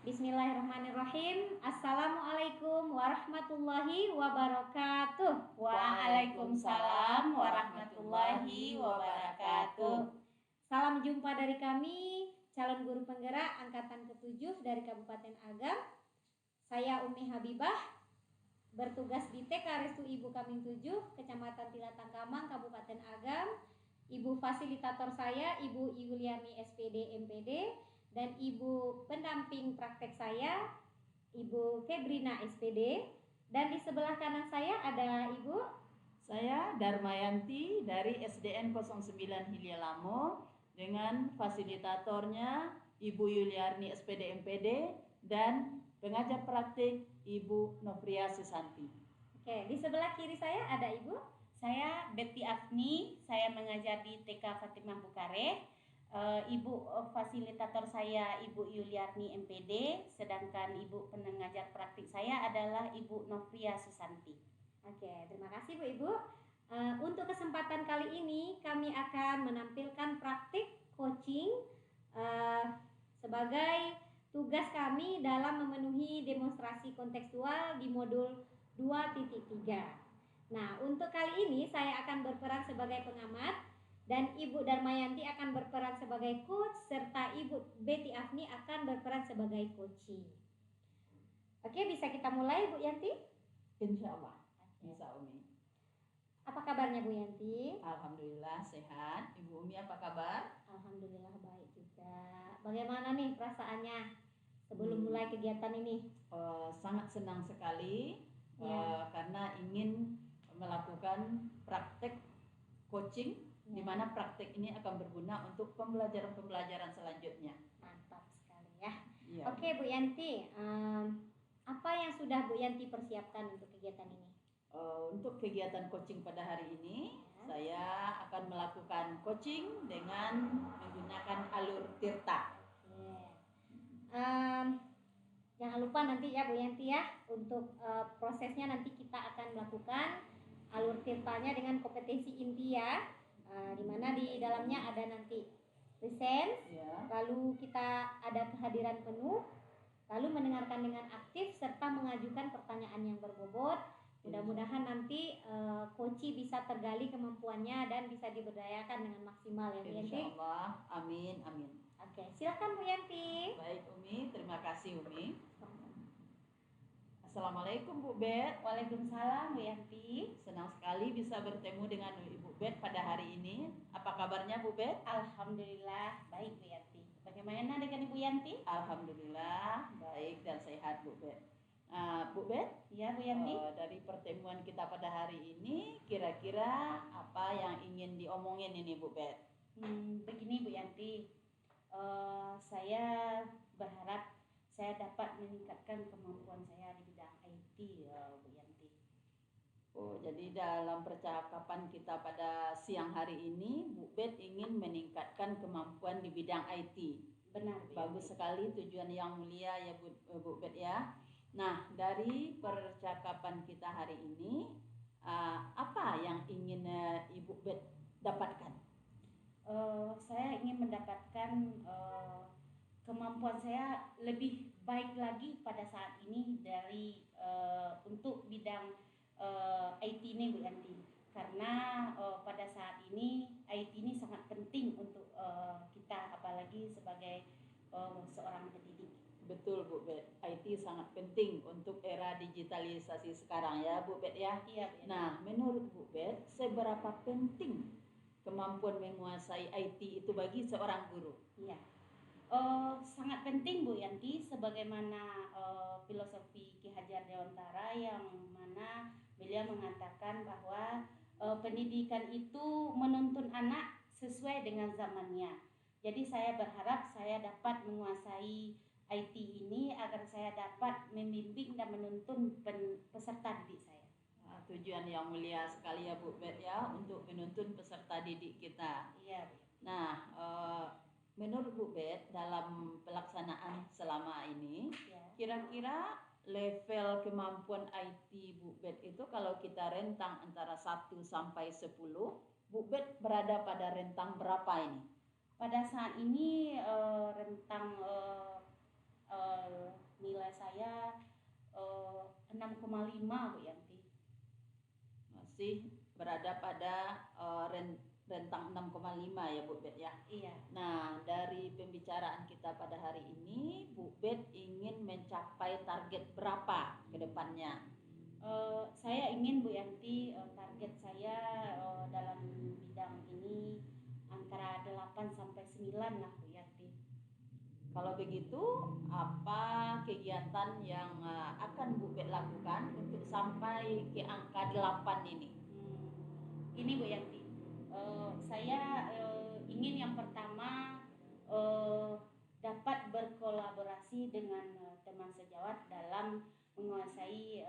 Bismillahirrahmanirrahim. Assalamualaikum warahmatullahi wabarakatuh. Waalaikumsalam warahmatullahi wabarakatuh. Salam jumpa dari kami, calon guru penggerak angkatan ke-7 dari Kabupaten Agam. Saya Umi Habibah, bertugas di TK Restu Ibu Kaming 7, Kecamatan Tilatang Kamang, Kabupaten Agam. Ibu fasilitator saya, Ibu Yuliani SPD MPD, dan ibu pendamping praktek saya, Ibu Kebrina SPD, dan di sebelah kanan saya ada Ibu. Saya Darmayanti dari SDN 09 Hilya Lamo dengan fasilitatornya Ibu Yuliani SPD MPD dan pengajar praktik Ibu Novria Susanti. Oke, di sebelah kiri saya ada Ibu. Saya Betty Afni, saya mengajar di TK Fatimah Bukare. Ibu fasilitator saya Ibu Yuliarni MPD, sedangkan Ibu pengajar praktik saya adalah Ibu Novria Susanti. Oke, terima kasih Bu Ibu. Untuk kesempatan kali ini kami akan menampilkan praktik coaching sebagai tugas kami dalam memenuhi demonstrasi kontekstual di modul 2.3. Nah, untuk kali ini saya akan berperan sebagai pengamat dan Ibu Darmayanti akan berperan sebagai coach serta Ibu Betty Afni akan berperan sebagai coaching. Oke, bisa kita mulai Bu Yanti? Insya Allah. Bisa Umi. Apa kabarnya Bu Yanti? Alhamdulillah sehat. Ibu Umi apa kabar? Alhamdulillah baik juga. Bagaimana nih perasaannya sebelum mulai kegiatan ini? Sangat senang sekali Ya. karena ingin melakukan praktek coaching, di mana praktek ini akan berguna untuk pembelajaran selanjutnya. Mantap sekali ya. Ya. Oke Bu Yanti, apa yang sudah Bu Yanti persiapkan untuk kegiatan ini? Untuk kegiatan coaching pada hari ini, saya akan melakukan coaching dengan menggunakan alur tirta. Jangan lupa nanti ya Bu Yanti ya, untuk prosesnya nanti kita akan melakukan alur tirtanya dengan kompetensi inti ya, dimana di dalamnya ada nanti presence, lalu kita ada kehadiran penuh, lalu mendengarkan dengan aktif serta mengajukan pertanyaan yang berbobot. Mudah-mudahan nanti coachi bisa tergali kemampuannya dan bisa diberdayakan dengan maksimal ya Bu Yanti. Insyaallah, amin amin. Oke, silakan Bu Yanti. Baik Umi, terima kasih Umi. Assalamualaikum Bu Bet. Waalaikumsalam Bu Yanti. Senang sekali bisa bertemu dengan Ibu Bet pada hari ini. Apa kabarnya Bu Bet? Alhamdulillah baik Bu Yanti. Bagaimana dengan Ibu Yanti? Alhamdulillah baik dan sehat Bu Bet. Bu Bet? Ya Bu Yanti. Dari pertemuan kita pada hari ini, kira-kira apa yang ingin diomongin ini Bu Bet? Begini Bu Yanti, saya berharap saya dapat meningkatkan kemampuan saya di bidang IT Bu Yanti. Jadi dalam percakapan kita pada siang hari ini, Bu Bet ingin meningkatkan kemampuan di bidang IT. Benar Bu Bagus Yanti. sekali, tujuan yang mulia ya Bu Bet ya. Nah, dari percakapan kita hari ini, apa yang ingin Ibu Bet dapatkan? Saya ingin mendapatkan kemampuan saya lebih baik lagi pada saat ini dari untuk bidang IT ini Bu Yanti, karena pada saat ini IT ini sangat penting untuk kita, apalagi sebagai seorang pendidik. Betul Bu Bet, IT sangat penting untuk era digitalisasi sekarang ya Bu Bet ya. Iya Bu Yanti. Nah, menurut Bu Bet, seberapa penting kemampuan menguasai IT itu bagi seorang guru? Iya. Sangat penting Bu Yanti, sebagaimana filosofi Ki Hajar Dewantara yang mana beliau mengatakan bahwa pendidikan itu menuntun anak sesuai dengan zamannya. Jadi saya berharap saya dapat menguasai IT ini agar saya dapat membimbing dan menuntun peserta didik saya. Tujuan yang mulia sekali ya Bu Bet ya, untuk menuntun peserta didik kita. Iya. Nah, menurut Bu Bet, dalam pelaksanaan selama ini, kira-kira level kemampuan IT Bu Bet itu kalau kita rentang antara 1 sampai 10, Bu Bet berada pada rentang berapa ini? Pada saat ini rentang nilai saya 6,5 Bu Yanti. Masih berada pada rentang 6,5 ya Bu Bet ya. Iya. Nah, dari pembicaraan kita pada hari ini, Bu Bet ingin mencapai target berapa ke depannya? Saya ingin Bu Yanti, target saya dalam bidang ini antara 8 sampai 9 lah Bu Yanti. Kalau begitu, apa kegiatan yang akan Bu Bet lakukan untuk sampai ke angka 8 ini? Ini Bu Yanti, saya ingin yang pertama dapat berkolaborasi dengan teman sejawat dalam menguasai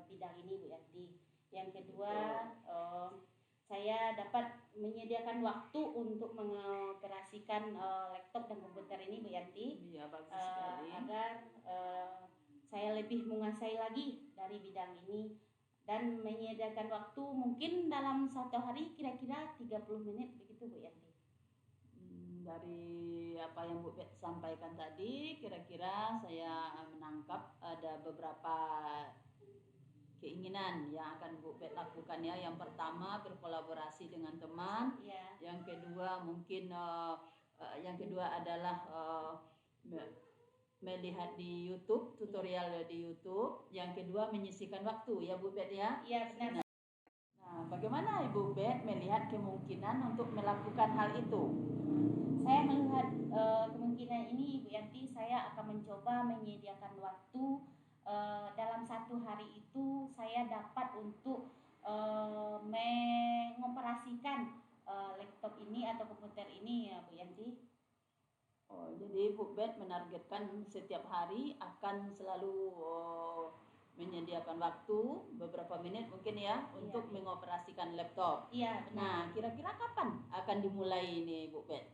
bidang ini Bu Yanti. Yang kedua, saya dapat menyediakan waktu untuk mengoperasikan laptop dan komputer ini Bu Yanti. Iya, bagus sekali. Agar saya lebih menguasai lagi dari bidang ini dan menyediakan waktu mungkin dalam satu hari kira-kira 30 menit begitu Bu Yanti. Dari apa yang Bu Bet sampaikan tadi, kira-kira saya menangkap ada beberapa keinginan yang akan Bu Bet lakukan ya. Yang pertama berkolaborasi dengan teman. Ya. Yang kedua mungkin yang kedua adalah melihat di YouTube, tutorial di YouTube. Yang kedua menyisihkan waktu ya Bu Bet ya. Iya benar. Nah, bagaimana Ibu Bet melihat kemungkinan untuk melakukan hal itu? Saya melihat kemungkinan ini Bu Yanti, saya akan mencoba menyediakan waktu dalam satu hari itu saya dapat untuk mengoperasikan laptop ini atau komputer ini ya Bu Yanti. Oh, jadi Bu Bet menargetkan setiap hari akan selalu menyediakan waktu beberapa menit mungkin ya untuk mengoperasikan laptop. Iya benar. Nah, kira-kira kapan akan dimulai ini Bu Bet?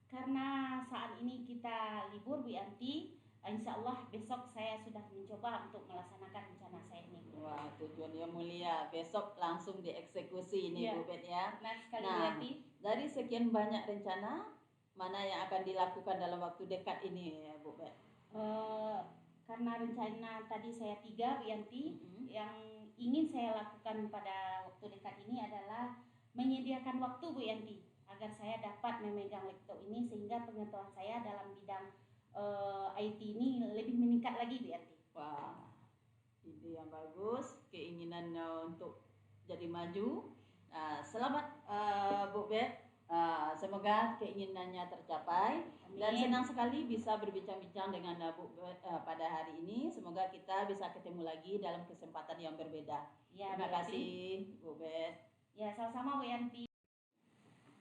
Karena saat ini kita libur Bu Yanti, insya Allah besok saya sudah mencoba untuk melaksanakan rencana saya ini. Wah, tujuan yang mulia, besok langsung dieksekusi ini Bu Bet ya. Benar sekali Bu Nah, Yanti. dari sekian banyak rencana, mana yang akan dilakukan dalam waktu dekat ini ya Bu Bet? Karena rencana tadi saya 3 Bu Yanti, yang ingin saya lakukan pada waktu dekat ini adalah menyediakan waktu Bu Yanti agar saya dapat memegang laptop ini sehingga pengetahuan saya dalam bidang IT ini lebih meningkat lagi Bu Yanti. Wah, ide yang bagus, keinginan untuk jadi maju. Selamat Bu Bet. Semoga keinginannya tercapai. Amin. Dan senang sekali bisa berbincang-bincang dengan Bu Bet pada hari ini. Semoga kita bisa ketemu lagi dalam kesempatan yang berbeda. Ya, Terima kasih Bu Bet. Ya, sama-sama Bu Yanti.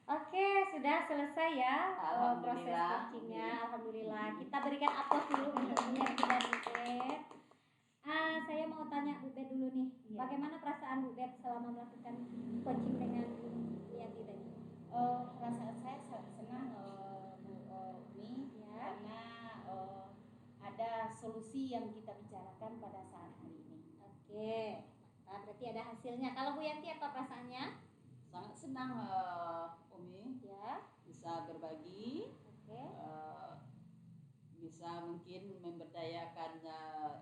Oke, sudah selesai ya proses Alhamdulillah. coachingnya. Alhamdulillah. Kita berikan aplaus dulu untuk Bu Yanti dan Bu Bet. Saya mau tanya Bu Bet dulu nih, bagaimana perasaan Bu Bet selama melakukan coaching dengan Bu Yanti tadi? Perasaan saya senang Bu Umi ya, karena ada solusi yang kita bicarakan pada saat hari ini. Oke, berarti ada hasilnya. Kalau Bu Yanti apa perasaannya? Sangat senang Umi Ya. bisa berbagi. Oke. Bisa mungkin memberdayakan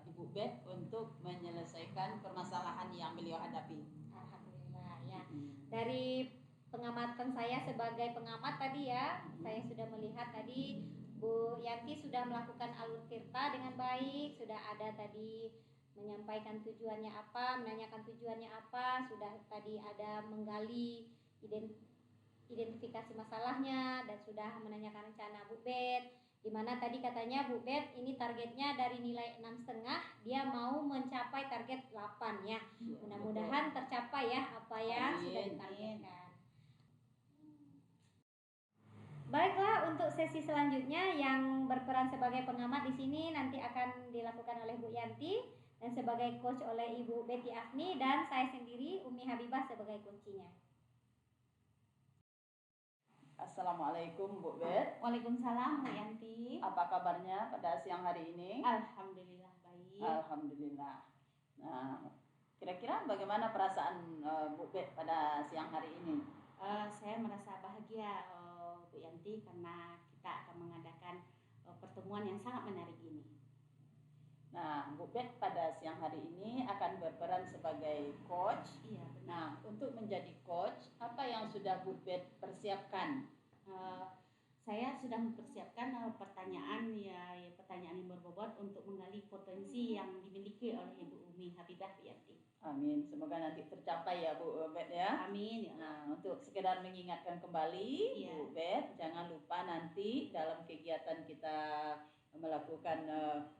Ibu Bet untuk menyelesaikan permasalahan yang beliau hadapi. Alhamdulillah ya. Dari pengamatan saya sebagai pengamat tadi ya, saya sudah melihat tadi Bu Yanti sudah melakukan alur tirta dengan baik, sudah ada tadi menyampaikan tujuannya apa, menanyakan tujuannya apa, sudah tadi ada menggali identifikasi masalahnya dan sudah menanyakan rencana Bu Bet, di mana tadi katanya Bu Bet ini targetnya dari nilai 6,5 dia mau mencapai target 8 ya. Mudah-mudahan tercapai ya apa yang sudah ditargetkan. Baiklah, untuk sesi selanjutnya yang berperan sebagai pengamat di sini nanti akan dilakukan oleh Bu Yanti dan sebagai coach oleh Ibu Betty Afni dan saya sendiri Umi Habibah sebagai kuncinya. Assalamualaikum Bu Bet. Waalaikumsalam Bu Yanti. Apa kabarnya pada siang hari ini? Alhamdulillah baik. Alhamdulillah. Nah, kira-kira bagaimana perasaan Bu Bet pada siang hari ini? Saya merasa bahagia Bu Yanti karena kita akan mengadakan pertemuan yang sangat menarik ini. Nah, Bu Bet pada siang hari ini akan berperan sebagai coach. Iya, benar. Nah, untuk menjadi coach, apa yang sudah Bu Bet persiapkan? Saya sudah mempersiapkan pertanyaan pertanyaan yang berbobot untuk menggali potensi yang dimiliki oleh Ibu Umi Habibah Wiyanti. Amin. Semoga nanti tercapai ya Bu Bet ya. Amin. Ya. Nah, untuk sekedar mengingatkan kembali, Iya. Bu Bet, jangan lupa nanti dalam kegiatan kita melakukan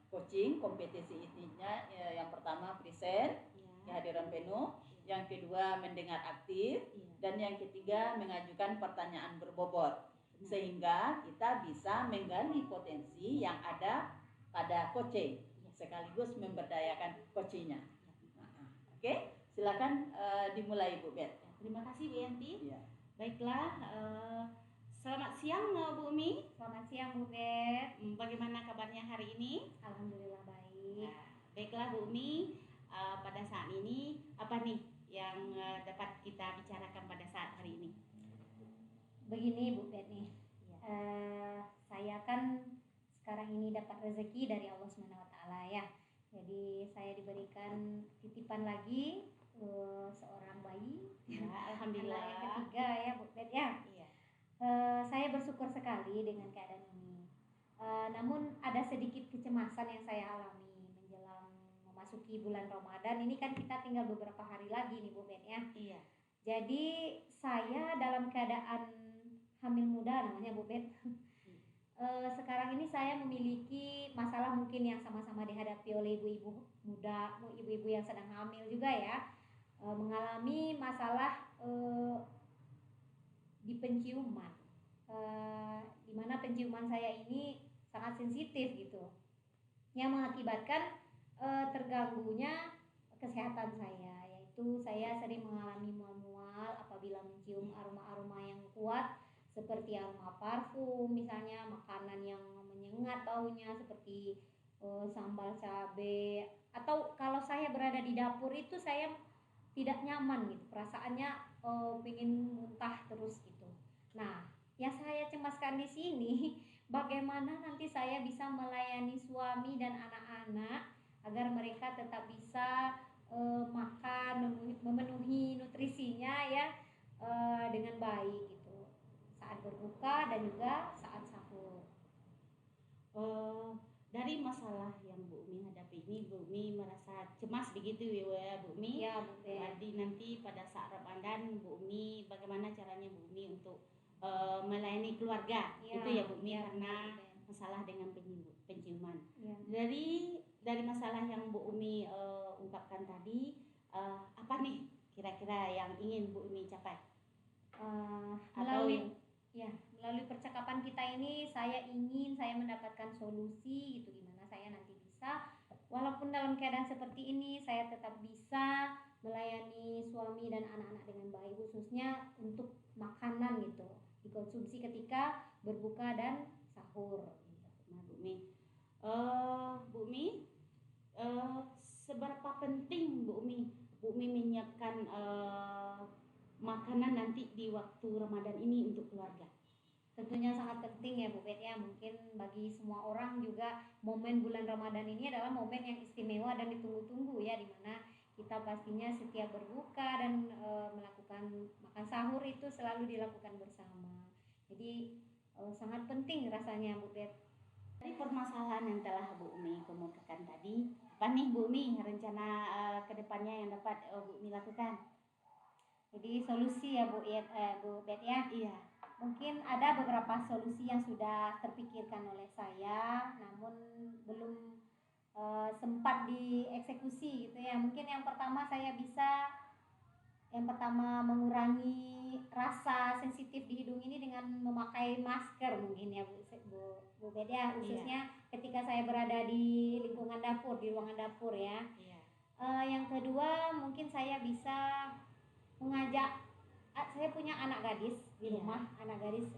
coaching kompetisi ininya, yang pertama present, Ya. kehadiran penuh, yang kedua mendengar aktif, Iya. dan yang ketiga mengajukan pertanyaan berbobot, Benar. sehingga kita bisa menggali potensi yang ada pada coaching, sekaligus memberdayakan coachingnya. Oke, silakan dimulai Bu Bet. Ya, terima kasih Bu Yanti. Ya. Baiklah, selamat siang Bu Umi. Selamat siang Bu Bet. Bagaimana kabarnya hari ini? Alhamdulillah baik. Nah, baiklah Bu Umi, pada saat ini apa nih yang dapat kita bicarakan pada saat hari ini? Begini Bu Bet nih, Ya. saya kan sekarang ini dapat rezeki dari Allah SWT ya. Jadi saya diberikan titipan lagi seorang bayi, Ya, anak alhamdulillah. yang ketiga ya Bu Bet ya. Iya. Saya bersyukur sekali dengan keadaan ini. Namun ada sedikit kecemasan yang saya alami menjelang memasuki bulan Ramadan. Ini kan kita tinggal beberapa hari lagi nih Bu Bet ya. Iya. Jadi saya dalam keadaan hamil muda namanya Bu Bet. Sekarang ini saya memiliki masalah mungkin yang sama-sama dihadapi oleh ibu-ibu muda, ibu-ibu yang sedang hamil juga ya, mengalami masalah di penciuman, di mana penciuman saya ini sangat sensitif gitu, yang mengakibatkan terganggunya kesehatan saya, yaitu saya sering mengalami mual-mual apabila mencium aroma-aroma yang kuat seperti aroma parfum, misalnya makanan yang menyengat baunya seperti sambal cabai, atau kalau saya berada di dapur itu saya tidak nyaman gitu, perasaannya pengen muntah terus gitu. Nah, yang saya cemaskan di sini bagaimana nanti saya bisa melayani suami dan anak-anak agar mereka tetap bisa makan, memenuhi nutrisinya ya dengan baik gitu, saat berbuka dan juga saat sahur. Dari masalah yang Bu Umi hadapi ini, Bu Umi merasa cemas begitu ya Bu Umi? Ya Bu Bet. Jadi nanti pada saat Ramadan Bu Umi, bagaimana caranya Bu Umi untuk melayani keluarga? Ya, itu ya Bu Umi, ya, karena Bu Bet. masalah dengan penciuman. Ya. Dari masalah yang Bu Umi ungkapkan tadi, apa nih kira-kira yang ingin Bu Umi capai? Melalui percakapan kita ini saya mendapatkan solusi gitu, gimana saya nanti bisa walaupun dalam keadaan seperti ini saya tetap bisa melayani suami dan anak-anak dengan baik, khususnya untuk makanan gitu, dikonsumsi ketika berbuka dan sahur gitu. Nah Bu Umi, Bu Umi, seberapa penting Bu Umi menyiapkan makanan nanti di waktu Ramadan ini untuk keluarga? Tentunya sangat penting ya Bu Bet ya. Mungkin bagi semua orang juga momen bulan Ramadan ini adalah momen yang istimewa dan ditunggu-tunggu ya, dimana kita pastinya setiap berbuka dan melakukan makan sahur itu selalu dilakukan bersama. Jadi sangat penting rasanya Bu Bet. Dari permasalahan yang telah Bu Umi kemukakan tadi, apa nih Bu Umi rencana kedepannya yang dapat Bu Umi lakukan? Jadi solusi ya Bu Bet ya. Iya. Mungkin ada beberapa solusi yang sudah terpikirkan oleh saya, namun belum sempat dieksekusi gitu ya. Mungkin yang pertama mengurangi rasa sensitif di hidung ini dengan memakai masker mungkin ya Bu Bet ya, khususnya ketika saya berada di lingkungan dapur, di ruangan dapur ya. Iya. Yang kedua mungkin saya bisa mengajak, saya punya anak gadis di rumah, anak gadis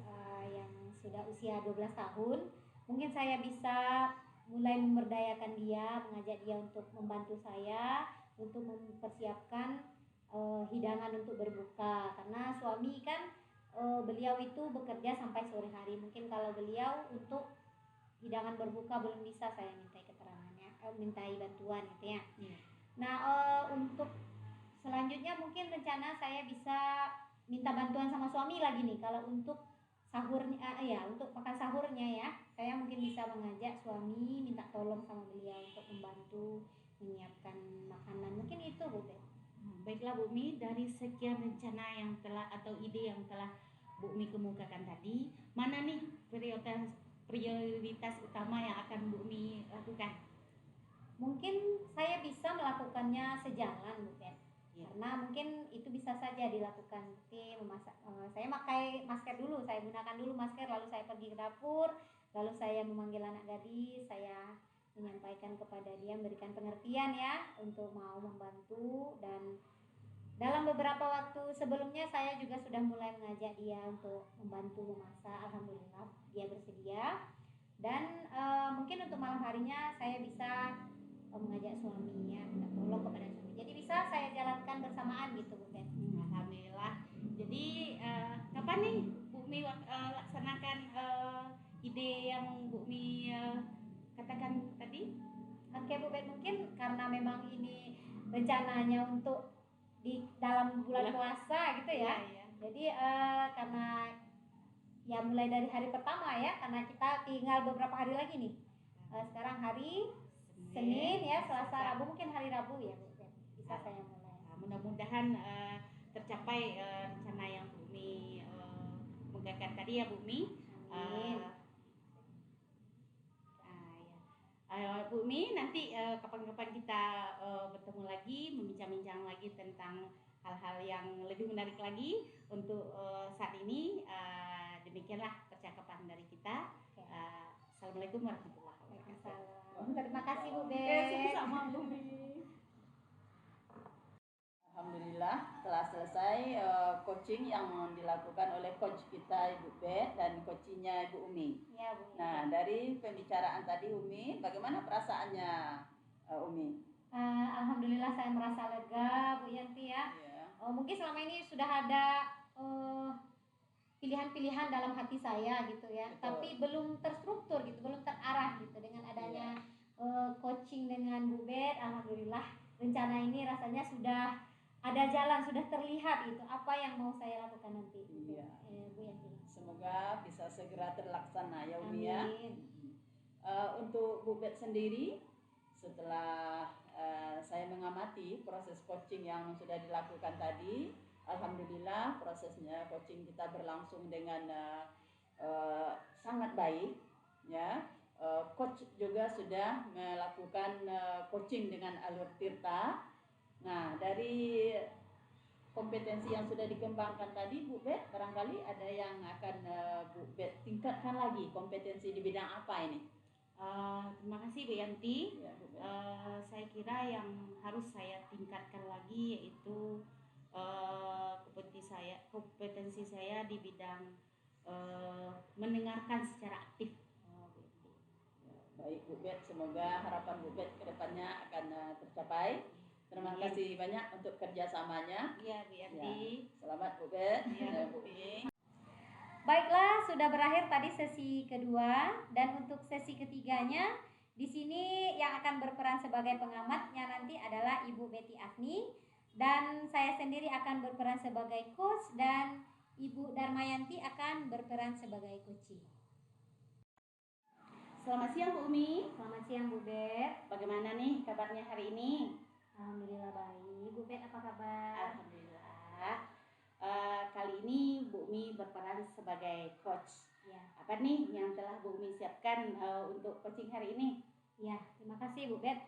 yang sudah usia 12 tahun. Mungkin saya bisa mulai memberdayakan dia, mengajak dia untuk membantu saya untuk mempersiapkan hidangan untuk berbuka, karena suami kan beliau itu bekerja sampai sore hari. Mungkin kalau beliau untuk hidangan berbuka belum bisa saya mintai keterangannya, mintai bantuan gitu ya. Iya. Nah, untuk selanjutnya mungkin rencana saya bisa minta bantuan sama suami lagi nih kalau untuk sahurnya, ya untuk makan sahurnya ya. Saya mungkin bisa mengajak suami minta tolong sama beliau untuk membantu menyiapkan makanan. Mungkin itu Bu Bet. Baiklah Bu Mi, dari sekian rencana yang telah atau ide yang telah Bu Mi kemukakan tadi, mana nih prioritas utama yang akan Bu Mi lakukan? Mungkin saya bisa melakukannya sejalan Bu Bet. Ya. Karena mungkin itu bisa saja dilakukan. Seperti memasak, saya pakai masker dulu, saya gunakan dulu masker, lalu saya pergi ke dapur, lalu saya memanggil anak gadis, saya menyampaikan kepada dia, memberikan pengertian ya untuk mau membantu. Dan dalam beberapa waktu sebelumnya saya juga sudah mulai mengajak dia untuk membantu memasak. Alhamdulillah dia bersedia. Dan mungkin untuk malam harinya saya bisa mengajak suaminya minta tolong kepada suami. Jadi bisa saya jalankan bersamaan gitu Bu Bet. Alhamdulillah. Jadi kapan nih Bu Mi laksanakan ide yang Bu Mi katakan tadi? Oke Bu Bet, mungkin karena memang ini rencananya untuk di dalam bulan puasa gitu ya. Iya. Jadi karena ya mulai dari hari pertama ya, karena kita tinggal beberapa hari lagi nih. Sekarang hari Senin ya, Selasa, Rabu, mungkin hari Rabu ya Bu Bet. Bisa saya mulai. Mudah-mudahan tercapai rencana yang Bu Mi menggagas tadi ya Bu Mi. Amin. Bu Mi, nanti kapan-kapan kita bertemu lagi, membincang-bincang lagi tentang hal-hal yang lebih menarik lagi. Untuk saat ini demikianlah percakapan dari kita. Assalamualaikum warahmatullahi wabarakatuh. Terima kasih Bu Bet. Sama-sama Bu Mi. Alhamdulillah telah selesai coaching yang dilakukan oleh coach kita Ibu Bet dan coachingnya Ibu Umi. Ya, Bu. Nah, dari pembicaraan tadi Umi, bagaimana perasaannya Umi? Alhamdulillah saya merasa lega Bu Yanti ya. Mungkin selama ini sudah ada pilihan-pilihan dalam hati saya gitu ya. Betul. Tapi belum terstruktur gitu, belum terarah gitu. Dengan adanya coaching dengan Bu Bet, alhamdulillah rencana ini rasanya sudah ada jalan, sudah terlihat itu apa yang mau saya lakukan nanti. Iya. Bu Yanti. Semoga bisa segera terlaksana ya Umi ya. Amin. Untuk Bu Bet sendiri, setelah saya mengamati proses coaching yang sudah dilakukan tadi, alhamdulillah prosesnya coaching kita berlangsung dengan sangat baik ya. Coach juga sudah melakukan coaching dengan alur tirta. Nah, dari kompetensi yang sudah dikembangkan tadi Bu Bet, barangkali ada yang akan Bu Bet tingkatkan lagi kompetensi di bidang apa ini? Terima kasih Bu Yanti. Ya, Bu Bet. Saya kira yang harus saya tingkatkan lagi yaitu kompetensi saya di bidang mendengarkan secara aktif. Baik Bu Bet, semoga harapan Bu Bet ke depannya akan tercapai. Terima kasih banyak untuk kerjasamanya. Iya Bu Yanti. Selamat Bu Bet. Ya, Bu Umi. Baiklah, sudah berakhir tadi sesi kedua, dan untuk sesi ketiganya di sini yang akan berperan sebagai pengamatnya nanti adalah Ibu Betty Afni, dan saya sendiri akan berperan sebagai coach dan Ibu Darmayanti akan berperan sebagai coaching. Selamat siang Bu Umi. Selamat siang Bu Bet. Bagaimana nih kabarnya hari ini? Alhamdulillah baik. Bu Bet apa kabar? Alhamdulillah. Kali ini Bu Umi berperan sebagai coach. Ya. Apa nih yang telah Bu Umi siapkan untuk coaching hari ini? Ya, terima kasih Bu Bet.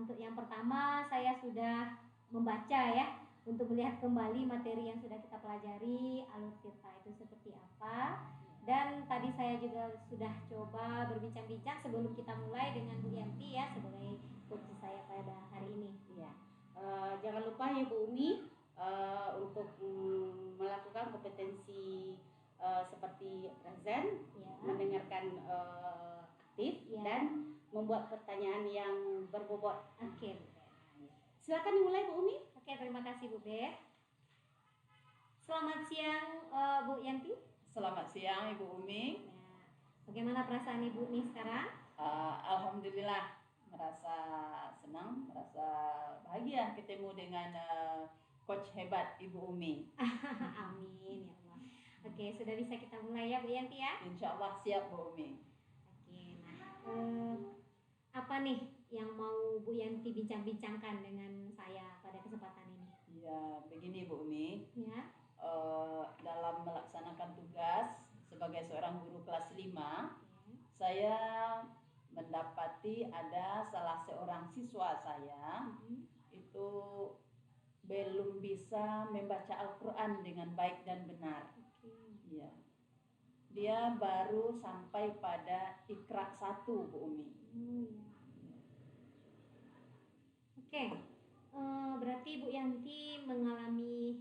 Untuk yang pertama saya sudah membaca ya, untuk melihat kembali materi yang sudah kita pelajari, alur tirta itu seperti apa. Dan tadi saya juga sudah coba berbincang-bincang sebelum kita mulai dengan Bu Yanti ya sebagai coach saya pada hari ini. Ya. Jangan lupa ya Bu Umi untuk melakukan kompetensi seperti present, Ya. mendengarkan aktif, Ya. dan membuat pertanyaan yang berbobot. Oke. Silakan dimulai Bu Umi. Oke, terima kasih Bu Bet. Selamat siang Bu Yanti. Selamat siang Ibu Umi. Nah, Bagaimana perasaan Ibu nih sekarang? Alhamdulillah, merasa senang, merasa bahagia ketemu dengan coach hebat Ibu Umi. Amin ya Allah. Oke, sudah bisa kita mulai ya Bu Yanti ya? Insya Allah siap Bu Umi. Oke, nah apa nih yang mau Bu Yanti bincang-bincangkan dengan saya pada kesempatan ini? Ya, begini Bu Umi. Ya. Dalam melaksanakan tugas sebagai seorang guru kelas 5, Ya. saya mendapati ada salah seorang siswa saya itu belum bisa membaca Al-Quran dengan baik dan benar. Ya. Dia baru sampai pada Iqra 1 Bu Umi. Oke, berarti Bu Yanti mengalami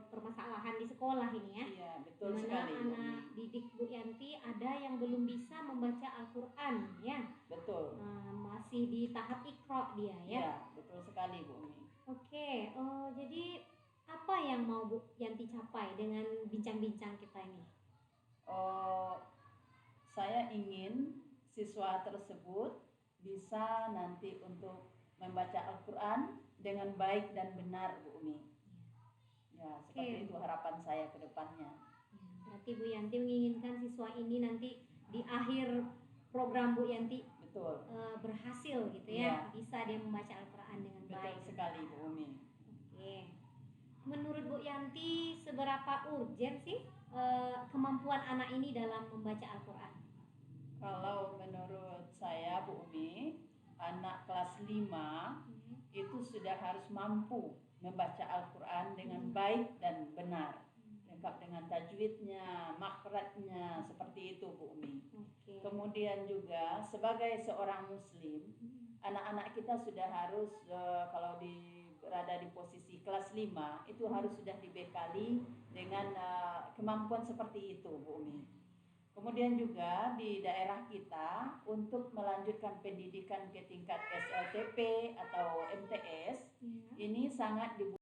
permasalahan di sekolah ini ya? Iya, betul Dimana sekali Bu Umi. anak didik Bu Yanti ada yang belum bisa membaca Al-Quran ya? Betul. Masih di tahap Iqra dia ya? Iya, betul sekali Bu Umi. Oke, jadi apa yang mau Bu Yanti capai dengan bincang-bincang kita ini? Saya ingin siswa tersebut bisa nanti untuk membaca Al-Quran dengan baik dan benar Bu Umi. Ya, seperti itu harapan saya ke depannya. Berarti Bu Yanti menginginkan siswa ini nanti di akhir program Bu Yanti betul berhasil gitu ya, bisa dia membaca Al-Quran dengan baik. Betul sekali Bu Umi. Oke. Menurut Bu Yanti seberapa urgen sih kemampuan anak ini dalam membaca Al-Quran? Kalau menurut saya Bu Umi, anak kelas 5 itu sudah harus mampu membaca Al-Quran dengan baik dan benar, lengkap dengan tajwidnya, makhrajnya, seperti itu Bu Umi. Kemudian juga sebagai seorang muslim, anak-anak kita sudah harus kalau berada di posisi kelas 5 itu harus sudah dibekali dengan kemampuan seperti itu Bu Umi. Kemudian juga di daerah kita untuk melanjutkan pendidikan ke tingkat SLTP atau MTS ini sangat dibutuhkan.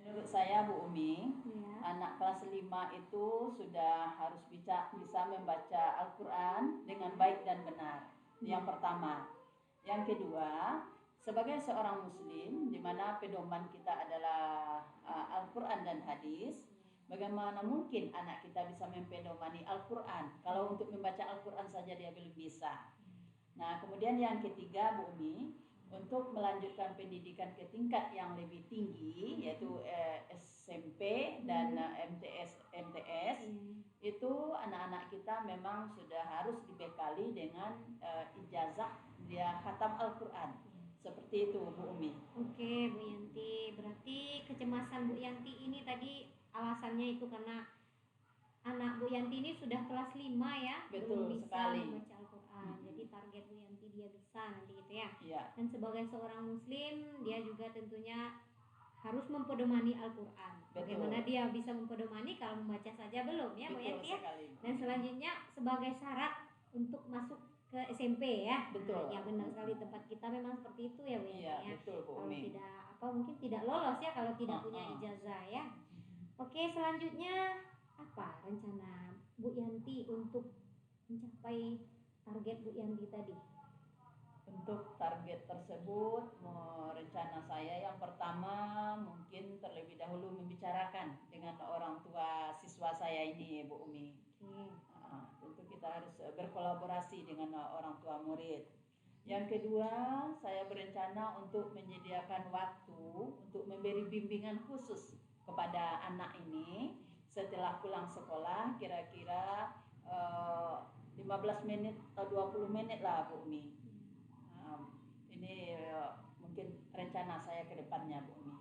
Menurut saya Bu Umi, anak kelas 5 itu sudah harus bisa membaca Al-Quran dengan baik dan benar. Yang pertama. Yang kedua, sebagai seorang muslim di mana pedoman kita adalah Al-Quran dan hadis, bagaimana mungkin anak kita bisa mempedomani Al-Quran kalau untuk membaca Al-Quran saja dia belum bisa. Nah, kemudian yang ketiga Bu Umi, untuk melanjutkan pendidikan ke tingkat yang lebih tinggi yaitu SMP dan MTS itu anak-anak kita memang sudah harus dibekali dengan ijazah dia khatam Al-Quran. Seperti itu Bu Umi. Oke Bu Yanti, berarti kecemasan Bu Yanti ini tadi alasannya itu karena anak Bu Yanti ini sudah kelas 5 ya, betul belum bisa sekali membaca Al-Quran. Jadi target Bu Yanti dia bisa nanti gitu ya. Iya. Dan sebagai seorang muslim, dia juga tentunya harus mempedomani Al-Quran. Bagaimana dia bisa mempedomani kalau membaca saja belum ya Bu Yanti ya. Dan selanjutnya sebagai syarat untuk masuk ke SMP ya. Betul. Ya benar sekali, tempat kita memang seperti itu ya Bu Yanti ya. Betul Bu Umi. Kalau mungkin tidak lolos ya kalau tidak punya ijazah ya. Oke, selanjutnya apa rencana Bu Yanti untuk mencapai target Bu Yanti tadi? Untuk target tersebut, rencana saya yang pertama mungkin terlebih dahulu membicarakan dengan orang tua siswa saya ini Bu Umi. Tentu kita harus berkolaborasi dengan orang tua murid. Yang kedua, saya berencana untuk menyediakan waktu untuk memberi bimbingan khusus kepada anak ini setelah pulang sekolah, kira-kira 15 menit atau 20 menit lah Bu Umi. Ini mungkin rencana saya ke depannya Bu Umi.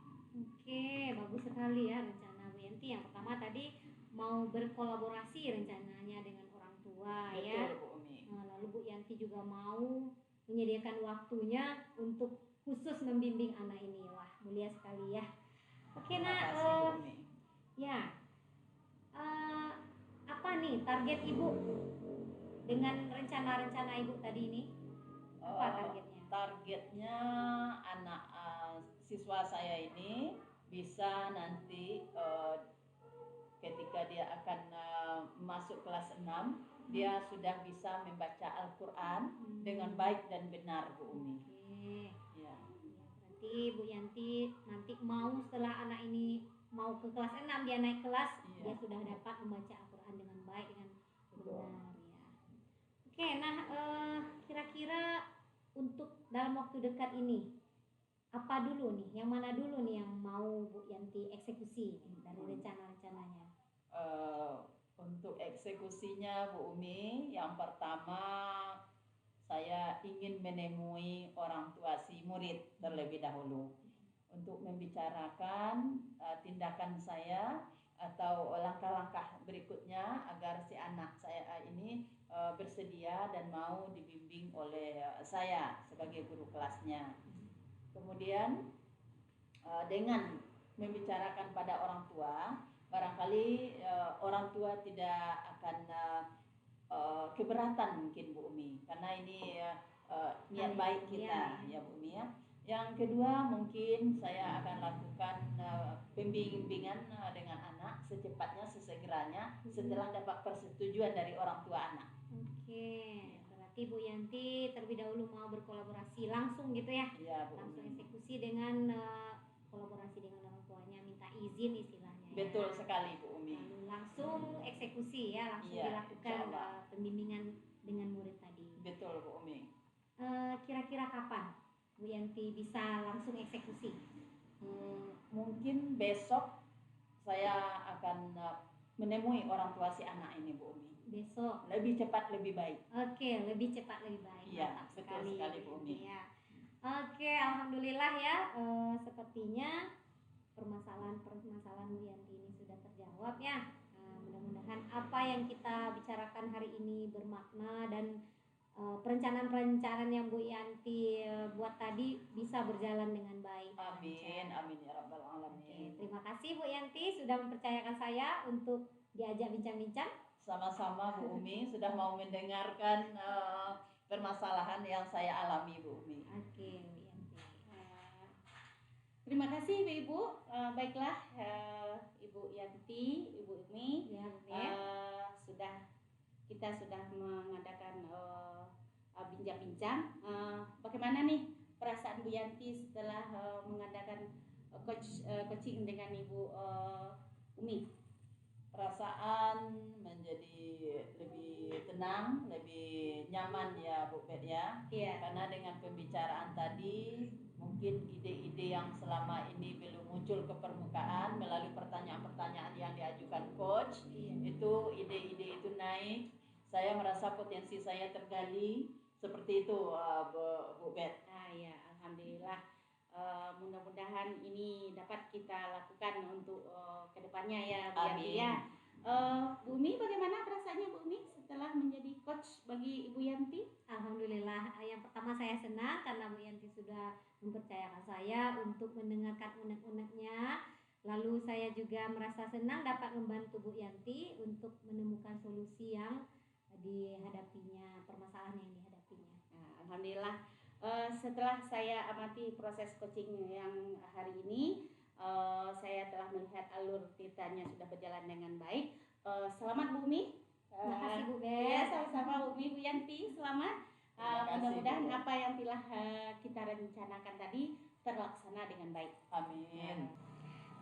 Oke, bagus sekali ya rencana Bu Yanti. Yang pertama tadi mau berkolaborasi rencananya dengan orang tua. Betul, ya. Bu Umi. Lalu Bu Yanti juga mau menyediakan waktunya untuk khusus membimbing anak ini. Wah, mulia sekali ya. Oke, Bu Umi. Ya, apa nih target Ibu dengan rencana-rencana Ibu tadi ini? Apa targetnya? Targetnya anak siswa saya ini bisa nanti ketika dia akan masuk kelas 6 dia sudah bisa membaca Al-Quran dengan baik dan benar, Bu Umi. Oke. Ya. Berarti Bu Yanti nanti mau setelah anak ini mau ke kelas 6 dia naik kelas, dia sudah dapat membaca Al-Quran dengan baik dengan benar ya. Oke, nah kira-kira untuk dalam waktu dekat ini apa dulu nih, yang mana dulu nih yang mau Bu Yanti eksekusi dari rencana-rencananya? Untuk eksekusinya Bu Umi, yang pertama saya ingin menemui orang tua si murid terlebih dahulu untuk membicarakan tindakan saya atau langkah-langkah berikutnya agar si anak saya ini bersedia dan mau dibimbing oleh saya sebagai guru kelasnya. Kemudian dengan membicarakan pada orang tua, barangkali orang tua tidak akan keberatan mungkin Bu Umi, karena ini niat baik kita ya Bu Umi ya. Yang kedua mungkin saya akan lakukan pembimbingan dengan anak secepatnya, sesegeranya setelah dapat persetujuan dari orang tua anak. Oke, berarti Bu Yanti terlebih dahulu mau berkolaborasi langsung gitu ya? Ya Bu langsung Umi. eksekusi dengan kolaborasi dengan orang tuanya, minta izin istilahnya. Betul ya. sekali Bu Umi. Lalu langsung eksekusi ya, langsung Iya, dilakukan pembimbingan dengan murid tadi. Betul Bu Umi. Kira-kira kapan Bu Yanti bisa langsung eksekusi? Mungkin besok saya akan menemui orang tua si anak ini Bu Umi. Besok. Lebih cepat lebih baik. Oke, lebih cepat lebih baik. Iya, Mantap betul sekali Bu Umi. Ya. Oke, alhamdulillah ya. Sepertinya permasalahan Bu Yanti ini sudah terjawab ya. Mudah-mudahan apa yang kita bicarakan hari ini bermakna dan perencanaan-perencanaan yang Bu Yanti buat tadi bisa berjalan dengan baik. Amin, amin ya rabbal alamin. Oke, terima kasih Bu Yanti sudah mempercayakan saya untuk diajak bincang-bincang. Sama-sama Bu Umi sudah mau mendengarkan permasalahan yang saya alami Bu Umi. Oke, Bu Yanti. Terima kasih Ibu. Baiklah Ibu Yanti, Ibu Umi, Ya, kita sudah mengadakan bincang-bincang. Bagaimana nih perasaan Bu Yanti setelah mengadakan coaching dengan Ibu Umi? Perasaan menjadi lebih tenang, lebih nyaman ya Bu Bet ya. Iya. Karena dengan pembicaraan tadi mungkin ide-ide yang selama ini belum muncul ke permukaan melalui pertanyaan-pertanyaan yang diajukan coach, itu ide-ide itu naik. Saya merasa potensi saya tergali seperti itu Bu Bet. Ya, alhamdulillah. Mudah-mudahan ini dapat kita lakukan untuk kedepannya ya Bu Yanti ya. Bu Umi, bagaimana perasaannya Bu Umi setelah menjadi coach bagi Ibu Yanti? Alhamdulillah, yang pertama saya senang karena Bu Yanti sudah mempercayakan saya untuk mendengarkan unek-uneknya. Lalu saya juga merasa senang dapat membantu Bu Yanti untuk menemukan solusi yang dihadapinya, permasalahan yang dihadapinya. Alhamdulillah. Setelah saya amati proses coaching yang hari ini, saya telah melihat alur ceritanya sudah berjalan dengan baik. Selamat Bu Umi. Terima kasih Bu Bet. Ya, sama-sama Bu Umi, Bu Yanti, selamat. Mudah-mudahan apa yang telah kita rencanakan tadi terlaksana dengan baik. Amin.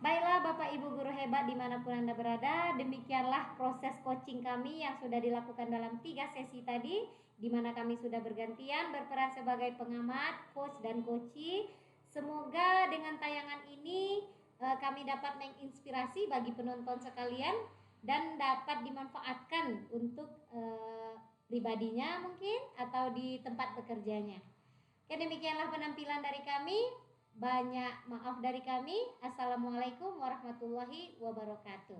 Baiklah Bapak Ibu guru hebat dimanapun Anda berada, demikianlah proses coaching kami yang sudah dilakukan dalam 3 sesi tadi, di mana kami sudah bergantian berperan sebagai pengamat, coach dan coachee. Semoga dengan tayangan ini kami dapat menginspirasi bagi penonton sekalian dan dapat dimanfaatkan untuk pribadinya mungkin atau di tempat bekerjanya. Oke, demikianlah penampilan dari kami. Banyak maaf dari kami. Assalamualaikum warahmatullahi wabarakatuh.